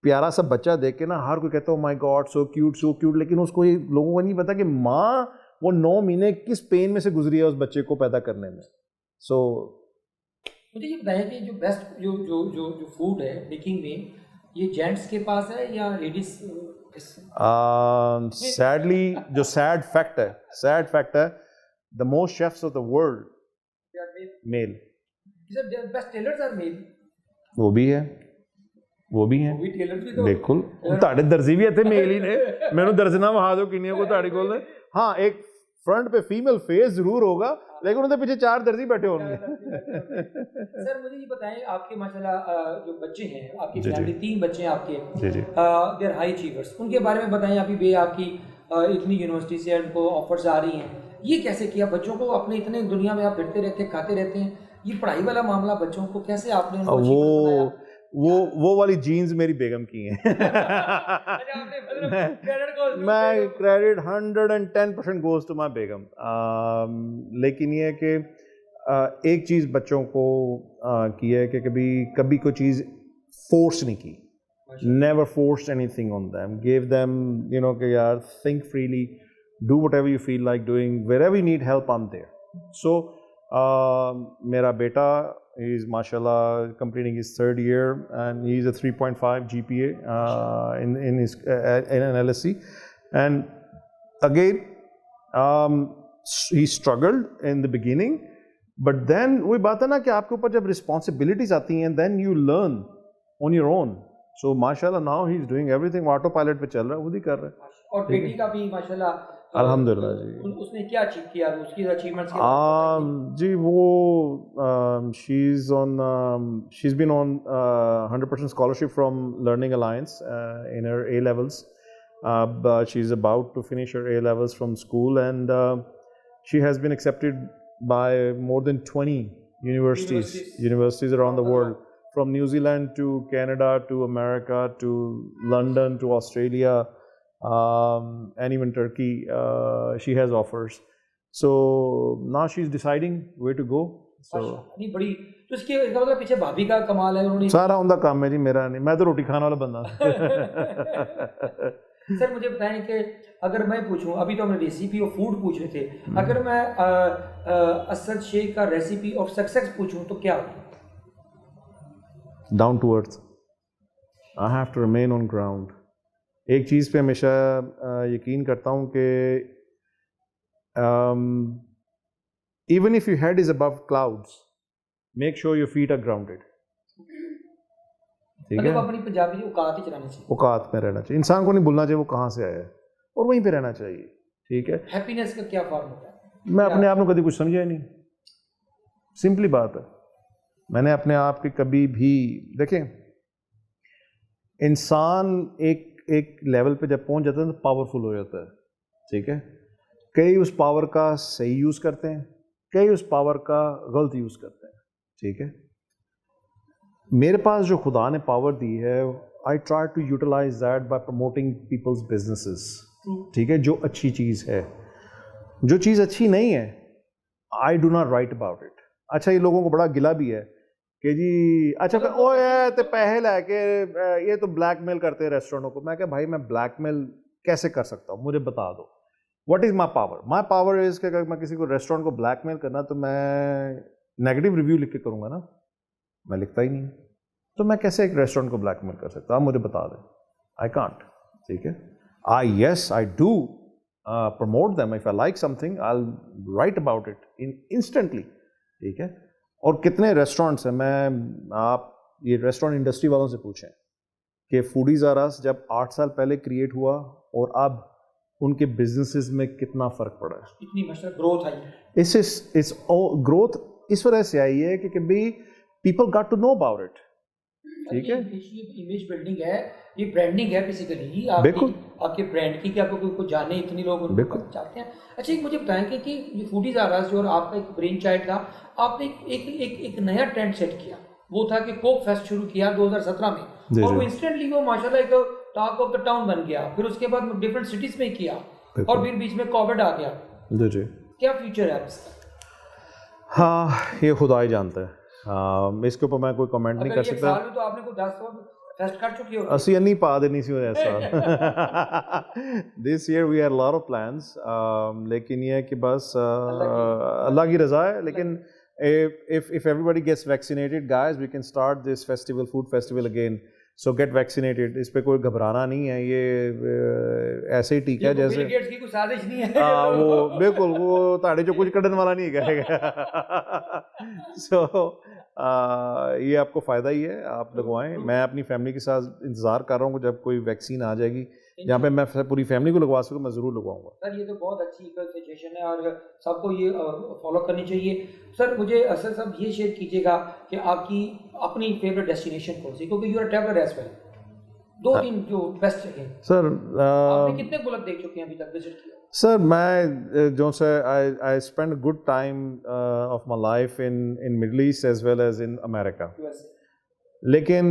پیارا سا بچہ دیکھ کے نا ہر کوئی کہتا ہے oh my God so cute, لیکن اس کو یہ لوگوں کو نہیں پتا کہ ماں وہ 9 مہینے کس پین میں سے گزری ہے اس بچے کو پیدا کرنے میں. سو مجھے یہ بتائیں کہ جو بیسٹ جو فوڈ ہے بیکنگ میں, یہ جینٹس کے پاس ہے یا لیڈیز؟ سیڈلی جو سیڈ فیکٹ ہے the most chefs of the world male. Best tailors are male. وہ بھی ہیں بالکل. ਤੁਹਾਡੇ ਦਰਜੀ ਵੀ ਇੱਥੇ ਮੇਲ ਹੀ ਨੇ, ਮੈਨੂੰ ਦਰਜਨਾ ਵਹਾ ਦਿਓ ਕਿੰਨੀਆਂ ਕੋ ਤੁਹਾਡੇ ਕੋਲ ਨੇ. ہاں ایک فرنٹ پہ فیمل فیس ضرور ہوگا, لیکن ان کے پیچھے 4 درزی بیٹھے ہوں گے. سر مجھے یہ بتائیں, آپ کے ماشاءاللہ جو بچے ہیں, آپ کی فیملی 3 بچے ہیں آپ کے, دے آر ہائی اچیورس, ان کے بارے میں بتائیں. ابھی بھی آپ کی اتنی یونیورسٹی سے ان کو آفرز آ رہی ہیں, یہ کیسے کیا؟ بچوں کو اپنے اتنے دنیا میں آپ پھرتے رہتے ہیں, کھاتے رہتے ہیں, یہ پڑھائی والا معاملہ بچوں کو کیسے آپ نے وہ والی جینز میری بیگم کی ہیں. میں کریڈٹ 110% گوز ٹو مائی بیگم. لیکن یہ ہے کہ ایک چیز بچوں کو کی ہے کہ کبھی کوئی چیز فورس نہیں کی. Never force anything on them, give them کہ یار think freely, do whatever you feel like doing, where ever you need help I am there. So میرا بیٹا is mashallah completing his 3rd year and he is a 3.5 GPA in an LSE. And again he struggled in the beginning, but then وہی بات ہے نا کہ آپ کے اوپر جب responsibilities آتی ہیں then you learn on your own. So mashallah now he is doing everything, auto pilot پہ چل رہا ہے, خود ہی کر رہا ہے. اور بیٹی کا بھی ماشاءاللہ الحمدللہ جی, اس نے کیا اچیو کیا, اس کی اچیومنٹس جی وہ she's been on 100% scholarship from Learning Alliance in her A levels. But she's about to finish her A levels from school, and she has been accepted by more than 20 universities around the world, from New Zealand to Canada to America to London to Australia. And even Turkey, she has offers. So now she's deciding where to go. So نہیں بڑی تو اس کے مطلب پیچھے بھابھی کا کمال ہے, انہوں نے سارا ان کا کام ہے جی, میرا نہیں, میں تو روٹی کھانے والا بندہ. سر مجھے بتائیں کہ اگر میں پوچھوں, ابھی تو ہم نے ریسیپی آف فوڈ پوچھ رہے تھے, اگر میں اسد شیخ کا ریسیپی آف سکسیس پوچھوں تو کیا ہوگا؟ Down to earth. I have to remain on ground. ایک چیز پہ ہمیشہ یقین کرتا ہوں کہ even if your head is above clouds, make sure your feet are grounded. ٹھیک ہے, اپنی پنجابی اوقات ہی چلانا چاہیے, اوقات میں رہنا چاہیے. انسان کو نہیں بھولنا چاہیے وہ کہاں سے آیا ہے, اور وہیں پہ رہنا چاہیے. ٹھیک ہے. ہیپینس کا کیا فارم ہوتا ہے؟ میں اپنے آپ کو کبھی کچھ سمجھا ہی نہیں, سمپلی بات ہے. میں نے اپنے آپ کے کبھی بھی, دیکھیں انسان ایک لیول پہ جب پہنچ جاتا ہے تو پاورفل ہو جاتا ہے, ٹھیک ہے. کئی اس پاور کا صحیح یوز کرتے ہیں, کئی اس پاور کا غلط یوز کرتے ہیں, ٹھیک ہے. میرے پاس جو خدا نے پاور دی ہے, I try to utilise that by promoting peoples businesses, ٹھیک ہے, جو اچھی چیز ہے. جو چیز اچھی نہیں ہے I do not right about it. اچھا, یہ لوگوں کو بڑا گلا بھی ہے کہ جی اچھا او یہ پیسے لے کے یہ تو بلیک میل کرتے ہیں ریسٹورینٹوں کو. میں کہ بھائی میں بلیک میل کیسے کر سکتا ہوں, مجھے بتا دو. What is my power? My power is کہ اگر میں کسی کو ریسٹورینٹ کو بلیک میل کرنا تو میں نیگیٹو ریویو لکھ کے کروں گا نا, میں لکھتا ہی نہیں. تو میں کیسے ایک ریسٹورینٹ کو بلیک میل کر سکتا ہوں, آپ مجھے بتا دیں. آئی کانٹ, ٹھیک ہے. Yes I do promote them. If I like something, I'll write about it instantly, ٹھیک ہے. اور کتنے ریسٹورینٹس ہیں, آپ یہ ریسٹورینٹ انڈسٹری والوں سے پوچھیں کہ فوڈیز آر اس جب 8 سال پہلے کریٹ ہوا اور اب ان کے بزنسز میں کتنا فرق پڑا ہے, اتنی مشہور گروتھ آئی. اس گروتھ اس وجہ سے آئی ہے کہ بھائی people got to know about it, ٹھیک ہے. امیج بلڈنگ ہے, یہ برانڈنگ ہے بیسیکلی آپ کے برانڈ کی, کہ آپ کو جانے اتنے لوگ ان کو چاہتے ہیں. اچھا ایک مجھے بتائیں کہ یہ فوڈیز آراز جو اور آپ کا ایک برین چائلڈ تھا, آپ نے ایک نیا ٹرینڈ سیٹ کیا, وہ تھا کہ کوک فیسٹ شروع کیا 2017 میں, اور وہ انسٹنٹلی وہ ماشاء اللہ ایک ٹاک آف دا ٹاؤن بن گیا. پھر اس کے بعد ڈفرینٹ سٹیز میں کیا, اور پھر بیچ میں کووڈ آ گیا. جی کیا فیوچر ہے اس کا؟ ہاں یہ خدا ہی جانتا ہے, اس کے اوپر میں کوئی کمنٹ نہیں کر سکتا. تو آپ نے کوئی 10 فیسٹ کر چکی ہو اسی نہیں پا دینی سی ایسا. This year we have lot of plans, لیکن یہ ہے کہ بس اللہ کی رضا ہے. لیکن if everybody gets vaccinated guys, we can start this festival, food festival again. So get vaccinated. اس پہ کوئی گھبرانا نہیں ہے, یہ ایسے ہی ٹھیک ہے جیسے وہ بالکل وہ تاڑے جو کچھ کڈن والا نہیں کہے گا. سو یہ آپ کو فائدہ ہی ہے, آپ لگوائیں. میں اپنی فیملی کے ساتھ انتظار کر رہا ہوں کہ جب کوئی ویکسین آ جائے گی جہاں پہ میں پوری فیملی کو لگوا سکوں, میں ضرور لگواؤں گا. سر یہ تو بہت اچھی سچویشن ہے اور سب کو یہ فالو کرنی چاہیے. سر مجھے اسد صاحب یہ شیئر کیجیے گا کہ آپ کی اپنی فیوریٹ ڈیسٹینیشن کون سی, کیونکہ you are traveller as well, 2-3 جو بیسٹ جگہ. سر آپ نے کتنے ملک دیکھ چکے ہیں ابھی تک, وزٹ کیا؟ سر میں جو سے I spend a good time of my life in Middle East as well as in America. لیکن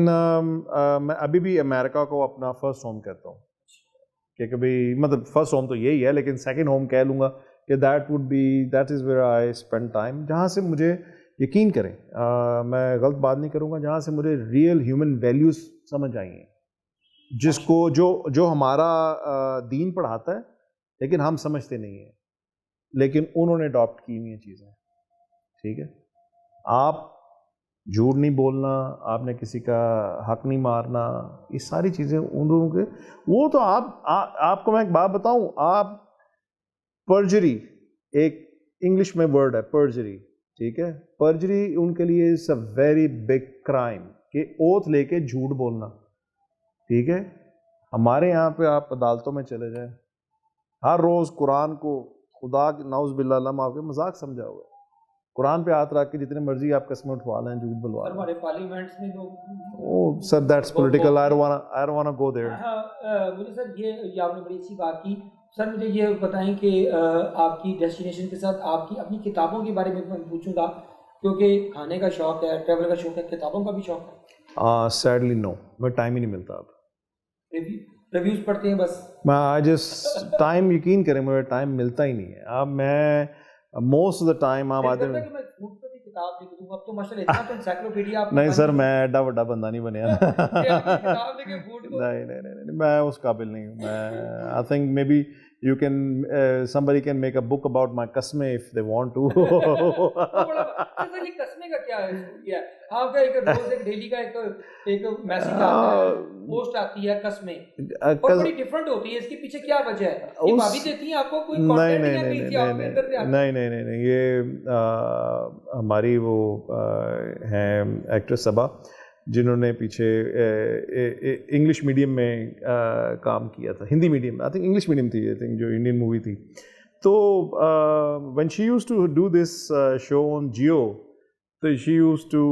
میں ابھی بھی امریکہ کو اپنا فرسٹ ہوم کہتا ہوں, کہ کبھی مطلب فرسٹ ہوم تو یہی ہے لیکن سیکنڈ ہوم کہہ لوں گا کہ that is where I spend time. جہاں سے مجھے یقین کریں, میں غلط بات نہیں کروں گا, جہاں سے مجھے ریئل ہیومن ویلیوز سمجھ آئی ہیں, جس کو جو ہمارا دین پڑھاتا ہے لیکن ہم سمجھتے نہیں ہیں, لیکن انہوں نے اڈاپٹ کی ہوئی ہیں چیزیں, ٹھیک ہے. آپ جھوٹ نہیں بولنا, آپ نے کسی کا حق نہیں مارنا, یہ ساری چیزیں ان لوگوں کے, وہ تو آپ کو میں ایک بات بتاؤں, آپ پرجری ایک انگلش میں ورڈ ہے پرجری, ٹھیک ہے. پرجری ان کے لیے از اے ویری بگ کرائم, کہ اوتھ لے کے جھوٹ بولنا, ٹھیک ہے. ہمارے یہاں پہ آپ عدالتوں میں چلے جائیں, ہر روز قرآن کو خدا نعوذ باللہ علم آپ کے مذاق سمجھا ہوا ہے. قرآن پہ ہاتھ رکھ کے جتنے مرضی آپ قسمیں اٹھوا لیں, جھوٹ بلوا لیں. ہمارے پارلیمنٹس میں لوگ oh sir that's political, I don't want to go there. مجھے سر یہ آپ نے بڑی اچھی بات کی. سر مجھے یہ بتائیں کہ آپ کی ڈیسٹینیشن کے ساتھ آپ کی اپنی کتابوں کے بارے میں پوچھوں گا, کیونکہ کھانے کا شوق ہے, ٹریول کا شوق ہے, کتابوں کا بھی شوق ہے. سیڈلی نو, میں ٹائم ہی نہیں ملتا. اب ریویوز پڑھتے ہیں بس, میں ٹائم یقین کریں مجھے ٹائم ملتا ہی نہیں ہے. اب میں موسٹ آف دا ٹائم آپ آتے ہیں کتاب لکھ دوں گا, اب تو ماشاءاللہ اتنا تو انسائکلوپیڈیا آپ. نہیں سر, میں ایڈا بڑا بندہ نہیں بنیا. نہیں, میں اس قابل نہیں ہوں. میں I think maybe you can somebody can make a book about my قسمیں if they want to. یہ قسمیں کا کیا ہے؟ آپ کا ایک روز ایک ڈیلی کا ایک میسج آتا ہے, پوسٹ آتی ہے قسمیں, اور بڑی ڈیفرنٹ ہوتی ہے. اس کے پیچھے کیا وجہ ہے؟ یہ بھابھی دیتی ہیں آپ کو کوئی کنٹینٹ نہیں ہے؟ نہیں, یہ ہماری وہ ہیں ایکٹریس صبا, جنہوں نے پیچھے انگلش میڈیم میں کام کیا تھا, Hindi medium, I think English medium تھی, آئی تھنک جو انڈین مووی تھی. تو when she used to do this show on Jio, تو she used to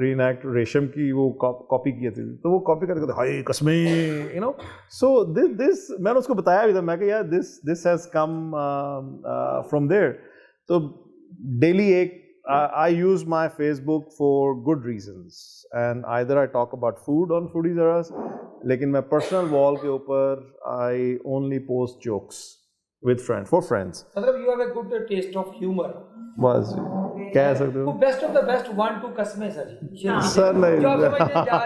reenact Resham کی وہ کاپی کی تھی, تو وہ کاپی کر کے ہائی قسمیں, یو نو. سو دس میں نے اس کو بتایا بھی تھا, میں کہ یار دس ہیز کم فرام دیر. تو ڈیلی ایک I use my Facebook for good reasons, and either I talk about food on Foodies R Us, لیکن میں personal wall کے اوپر I only post jokes with friends, for friends. مطلب you have a good taste of humor. بس کہہ سکتے ہو. Best of the best 1 2 قسمیں سر جی. سر نہیں, جو آپ سمجھتے ہیں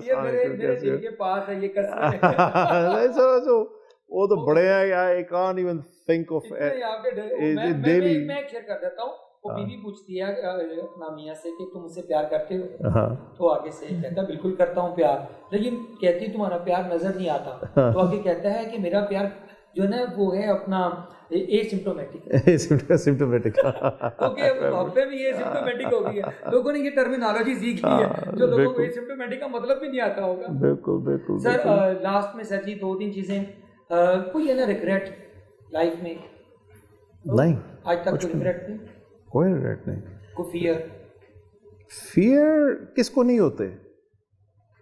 یہ میرے دل کے پاس ہے یہ قسمیں. نہیں سر, وہ تو بڑے ہیں, I can't even think of it daily. میں ایک شیئر کر دیتا ہوں. وہ بیوی پوچھتی ہے اپنا میاں سے کہ تم مجھ سے پیار کرتے ہو, تو آگے سے کہتا ہے بالکل کرتا ہوں پیار, لیکن کہتی تمہارا پیار نظر نہیں آتا. تو آگے کہتا ہے کہ میرا پیار جو ہے نا وہ ہے اپنا سمپٹومیٹک. اوکے وہاں پہ بھی یہ سمپٹومیٹک ہو گئی ہے, لوگوں نے یہ ٹرمینالوجی سیکھ لی ہے جو لوگوں کو سمپٹومیٹک کا مطلب بھی نہیں آتا ہوگا. بالکل بالکل. سر لاسٹ میں سر جی 2-3 چیزیں, کوئی ہے نا ریگریٹ لائف میں؟ نہیں, آج تک کوئی ریگریٹ نہیں؟ کوئی ریگریٹ نہیں. کوئی فیئر کس کو نہیں ہوتے,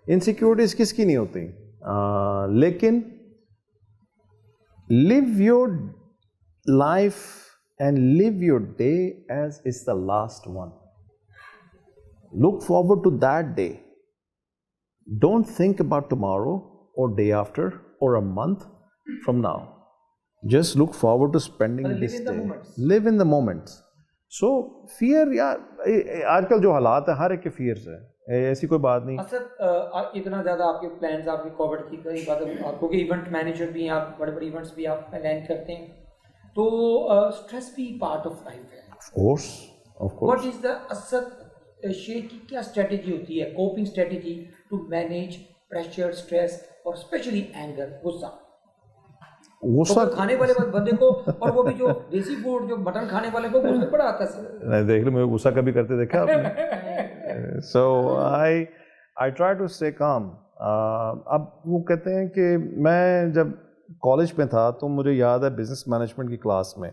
انسیکیورٹیز کس کی نہیں ہوتی, لیکن live your life and live your day as is the last one. Look forward to that day. Don't think about tomorrow or day after or a month from now. Just look forward to spending this day. Live in the moments. So fear, یار آج کل جو حالات ہیں ہر ایک کے fears ہیں, ایسی کوئی بات نہیں. سر اتنا زیادہ آپ کے پلانز آپ کے کووڈ کی کئی بات, آپ کو ایونٹ مینیجر بھی ہیں, آپ بڑے بڑے ایونٹس بھی آپ پلان کرتے ہیں, تو اسٹریس بھی پارٹ آف لائف ہے. Of course, of course. What is the اصل شے کی کیا اسٹریٹجی ہوتی ہے, coping strategy to manage pressure, stress اور اسپیشلی اینگر, غصہ کھانے والے بندے کو, اور وہ بھی جو دیسی فوڈ جو مٹن کھانے والے کو غصہ بڑا آتا ہے سر. نہیں دیکھ لو, مجھے غصہ کبھی کرتے دیکھا آپ نے. سو آئی ٹرائی ٹو اسٹے کام. اب وہ کہتے ہیں کہ میں جب کالج میں تھا تو مجھے یاد ہے بزنس مینجمنٹ کی کلاس میں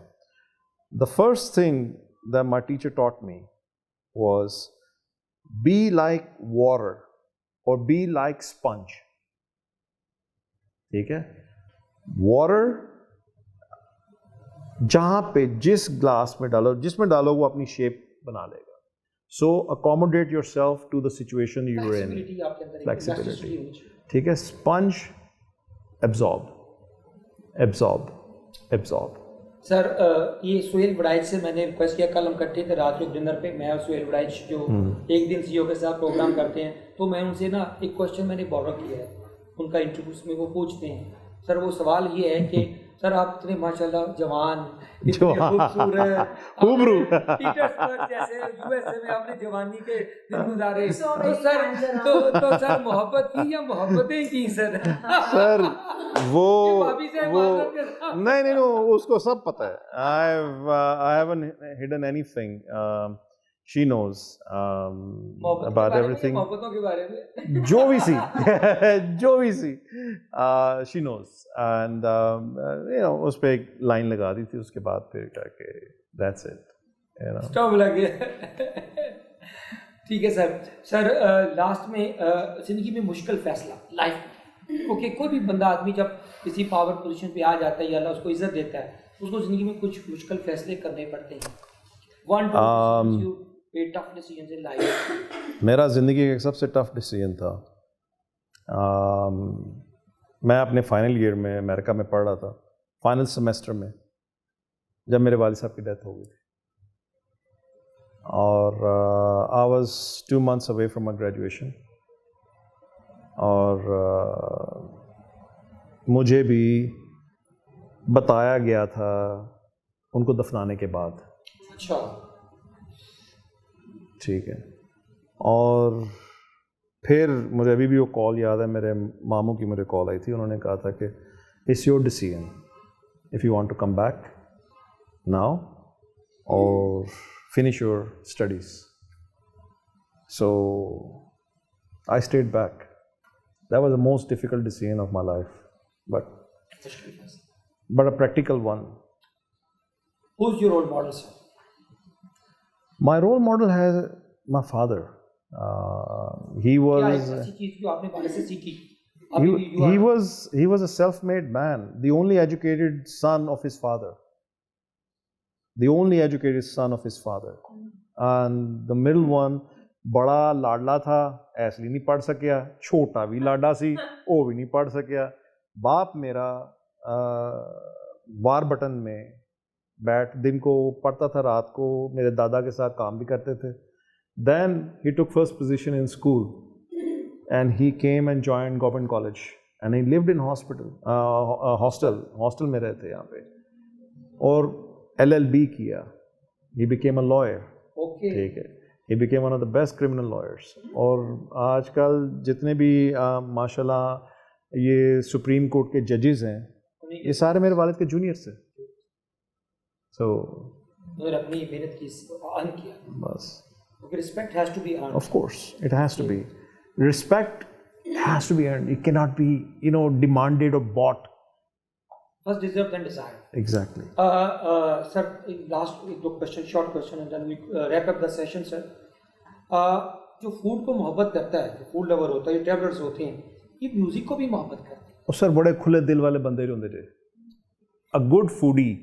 the first thing that my teacher taught me was be like water اور بی لائک اسپنج. ٹھیک ہے, واٹر جہاں پہ جس گلاس میں ڈالو, جس میں ڈالو وہ اپنی شیپ بنا لے گا. So accommodate yourself to the situation you are in. Flexibility. ٹھیک ہے. Sponge absorb. سر یہ سہیل وڑائچ سے میں نے ریکویسٹ کیا, کل ہم کٹھے تھے رات کو ڈنر پہ, میں اور سہیل وڑائچ جو ایک دن سی او کے ساتھ پروگرام کرتے ہیں, تو میں ان سے نا ایک کوشچن میں نے بورو کیا ہے ان کا انٹرویوز میں. وہ پوچھتے ہیں سر, وہ سوال یہ ہے کہ سر آپ اتنے ماشاء اللہ جوان, خوبصورت, خوبرو, جیسے یو ایس اے میں آپ نے جوانی کے دن گزارے, تو سر محبت کی یا محبتیں کی سر؟ سر وہ نہیں, اس کو سب پتہ ہے. I haven't hidden anything. She knows about everything. جو بھی سی she knows. And اس پہ ایک لائن لگا دی تھی, اس کے بعد پھر کہا کہ that's it. اسٹاپ لگے. ٹھیک ہے سر. سر لاسٹ میں زندگی میں مشکل فیصلہ لائف میں, اوکے, کوئی بھی بندہ آدمی جب کسی پاور پوزیشن پہ آ جاتا ہے یا اللہ اس کو عزت دیتا ہے, اس کو زندگی میں کچھ مشکل فیصلے کرنے پڑتے ہیں. میرا زندگی کا سب سے ٹف ڈیسیجن تھا, میں اپنے فائنل ایئر میں امریکہ میں پڑھ رہا تھا, فائنل سیمیسٹر میں, جب میرے والد صاحب کی ڈیتھ ہو گئی تھی, اور I was 2 months away from my graduation. اور مجھے بھی بتایا گیا تھا ان کو دفنانے کے بعد. اچھا. ٹھیک ہے. اور پھر مجھے ابھی بھی وہ کال یاد ہے, میرے ماموں کی مجھے کال آئی تھی, انہوں نے کہا تھا کہ it's your decision if you want to come back now اور finish your studies. So I stayed back. That was the most difficult decision of my life, but a practical one. Who's your role model, sir? My role model has my father. He کیا was ایک ایسی چیز جو آپ نے والد سے سیکھی؟ ابھی he was a self-made man, the only educated son of his father. The only educated son of his father. And the middle one, بڑا لاڈلا تھا, ایس لیے نہیں پڑھ سکیا, چھوٹا بھی لاڈا سی, وہ بھی نہیں پڑھ سکیا. باپ میرا وار بٹن میں بیٹھ دن کو پڑھتا تھا, رات کو میرے دادا کے ساتھ کام بھی کرتے تھے. Then he took first position in school and he came and joined government college and he lived in hostel میں رہتے یہاں پہ, اور LLB کیا. He became a lawyer. ٹھیک ہے. He became one of the best criminal lawyers. اور آج کل جتنے بھی ماشاء اللہ یہ سپریم کورٹ کے ججز ہیں, یہ سارے میرے والد کے جونیئرس ہیں. سو اپنی محنت کی ارن کیا. بس. Respect has to be earned. Of course, it has to be. Respect has to be earned. It cannot be, demanded or bought. First deserved then desired. Exactly. Sir, last question, short question, and then we wrap up the session, sir. جو food کو محبت کرتا ہے, جو food lower ہوتا ہے, جو travellers ہوتے ہیں, یہ میوزک کو بھی محبت کرتے ہیں. اور سر بڑے کھلے دل والے بندے ہوتے تھے. A good foodie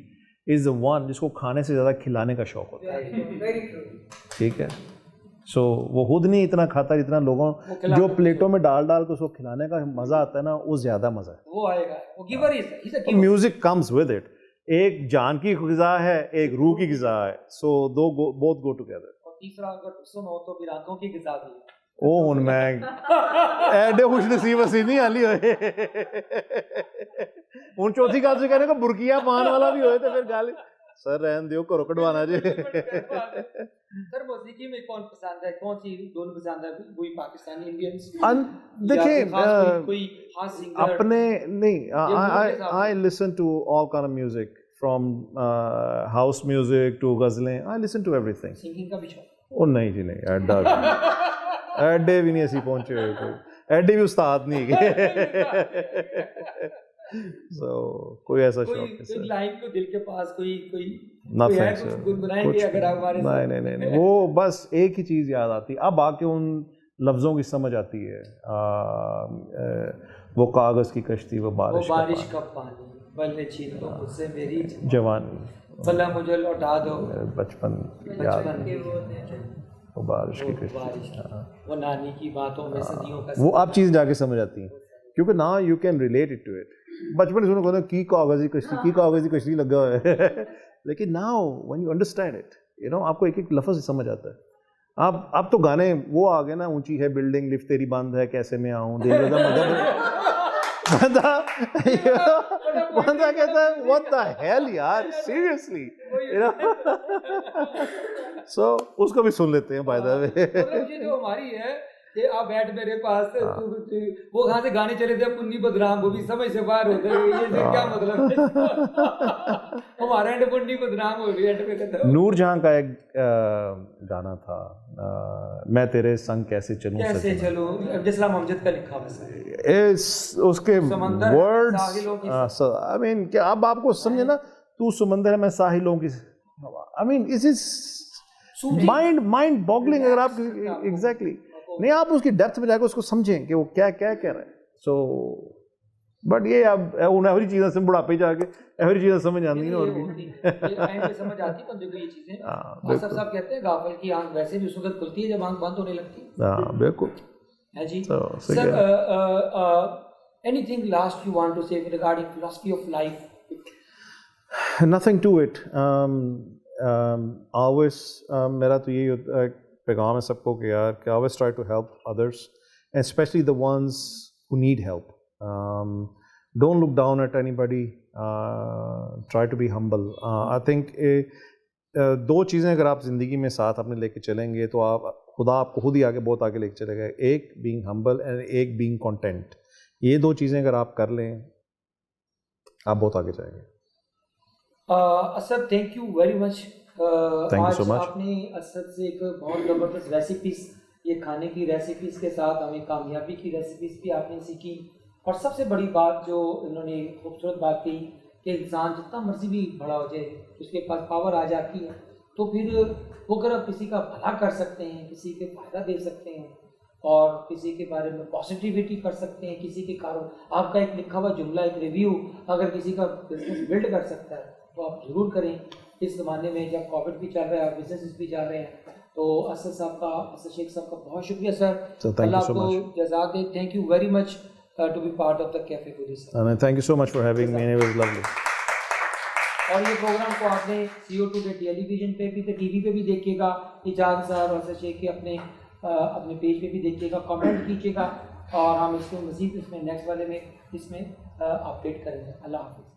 is the one جس کو کھانے سے زیادہ کھلانے کا شوق ہوتا ہے. ٹھیک ہے. سو وہ خود نہیں اتنا کھاتا جتنا لوگوں جو پلیٹوں میں ڈال کے اس کو کھلانے کا مزہ آتا ہے نا, وہ زیادہ مزہ ہے. وہ آئے گا, وہ گیور ہے. Music comes with it. ایک جان کی غذا ہے, ایک روح کی غذا ہے. So both go together. اور تیسرا اگر سنو تو پھر آنکھوں کی غذا بھی ہے. وہ ہن میں ایڈے خوش نصیب اسی نہیں حالی ہوئے. ہن چوتھی گل سے کہنے کو برکیاں پان والا بھی ہوئے تو پھر گل سر رہن دیو گھروں کڈوانا جی. سر موسیقی میں کون پسند ہے, کون سی دونوں پسند ہے, وہی پاکستانی انڈینس؟ دیکھیں کوئی خاص سنگر اپنے نہیں, I listen to all kind of music from house music to غزلیں. I listen to everything. Singing کا بھی شوق؟ او نہیں جی نہیں, ایڈے بھی نہیں اسی پہنچے ہوئے, کوئی ایڈے بھی استاد نہیں گئے. سو کوئی ایسا شوق نہیں. لائن کو دل کے پاس کوئی nothing sir. گنگنائیں گے اگر ہمارے نہیں, وہ بس ایک ہی چیز یاد آتی اب آ کے, ان لفظوں کی سمجھ آتی ہے. وہ کاغذ کی کشتی, وہ بارش کا پانی, بلے چھین دو مجھ سے میری جوانی, بلا مجھے لوٹا دو بچپن یاد, وہ بارش کی کشتی, وہ نانی کی باتوں میں صدیوں کا, وہ اب چیز جا کے سمجھ آتی ہیں کیونکہ نا you can relate it to it. بچپن سے کہتے ہیں کی کاغذی کشتی لگا ہوا ہے, لیکن now when you understand it, آپ کو ایک ایک لفظ سمجھ آتا ہے. اب تو گانے وہ آ گئے نا, اونچی ہے بلڈنگ لفٹ تیری بند ہے کیسے میں آؤں, بندہ کہتا ہے what the hell یار, seriously. سو اس کو بھی سن لیتے ہیں. بائی دا وے جو ہماری ہے کہ آپ بیٹھ میرے پاس, وہ کہاں سے گانے چلے تھے پنی بدرام, وہ بھی سمجھ سے باہر ہوتے ہیں. یہ کیا مطلب ہے, ہمارا اینڈ پنی بدرام ہو گئی اینڈ پہ کہتا. نور جہاں کا ایک گانا تھا, میں تیرے سنگ کیسے چلوں, جس طرح امجد کا لکھا ہے اس کے ورڈز, آئی مین کہ اب آپ کو سمجھے نا, تو سمندر ہے میں ساحلوں کی, آئی مین اس از مائنڈ باگلنگ. اگر آپ ایگزیکٹلی نہیں, آپ اس کی ڈیپتھ میں جا کے اس کو سمجھیں کہ وہ کیا کہہ رہے ہیں. سو بٹ یہ اب ان ایوری چیزیں سے بڑھاپے جا کے ایوری چیزیں سمجھ آتی ہیں, اور بھی سمجھ آتی بندے کو یہ چیزیں. آصف صاحب کہتے ہیں غافل کی آنکھ ویسے بھی اس وقت کھلتی ہے جب آنکھ بند ہونے لگتی ہے. ہاں بالکل. جی سر, anything last you want to say regarding philosophy of life? Nothing to it. Always میرا تو یہی پیغام ہے سب کو کہ یار کہ always try to help others, and especially the ones who need help. Don't look down at anybody. Try to be humble. I think دو چیزیں اگر آپ زندگی میں ساتھ اپنے لے کے چلیں گے تو خدا آپ کو خود ہی آگے بہت آگے لے کے چلے گا. ایک being humble and ایک being content. یہ دو چیزیں اگر آپ کر لیں آپ بہت آگے جائیں گے. Asad thank you very much. Thank you so much. آپ نے اسد سے ایک بہت زبردست ریسیپیز یہ کھانے کی ریسیپیز کے ساتھ ہمیں کامیابی کی ریسیپیز بھی آپ نے سیکھی، اور سب سے بڑی بات جو انہوں نے خوبصورت بات کی کہ انسان جتنا مرضی بھی بڑا ہو جائے، اس کے پاس پاور آ جاتی ہے تو پھر وہ اگر آپ کسی کا بھلا کر سکتے ہیں، کسی کے فائدہ دے سکتے ہیں اور کسی کے بارے میں پازیٹیوٹی کر سکتے ہیں، کسی کے آپ کا ایک لکھا ہوا جملہ، ایک ریویو اگر کسی کا بزنس بلڈ کر سکتا ہے تو آپ ضرور کریں۔ اس زمانے میں جب کووڈ بھی چل رہا ہے اور بزنس بھی چل رہے ہیں، تو اسد شیخ صاحب کا بہت شکریہ سر، اللہ آپ کو جزا دے۔ Thank you very much to be part of the cafe foodie sir. Thank you so much for having me, it was lovely. اور یہ پروگرام کو آپ نے CO ٹوڈے ٹیلی ویژن پہ بھی، ٹی وی پہ بھی دیکھیے گا، اعجاز صاحب اور اسد شیخ کے اپنے پیج پہ بھی دیکھیے گا، کمنٹ کیجیے گا، اور ہم اس کو مزید اس میں نیکسٹ والے میں اس میں اپڈیٹ کریں گے۔ اللہ حافظ۔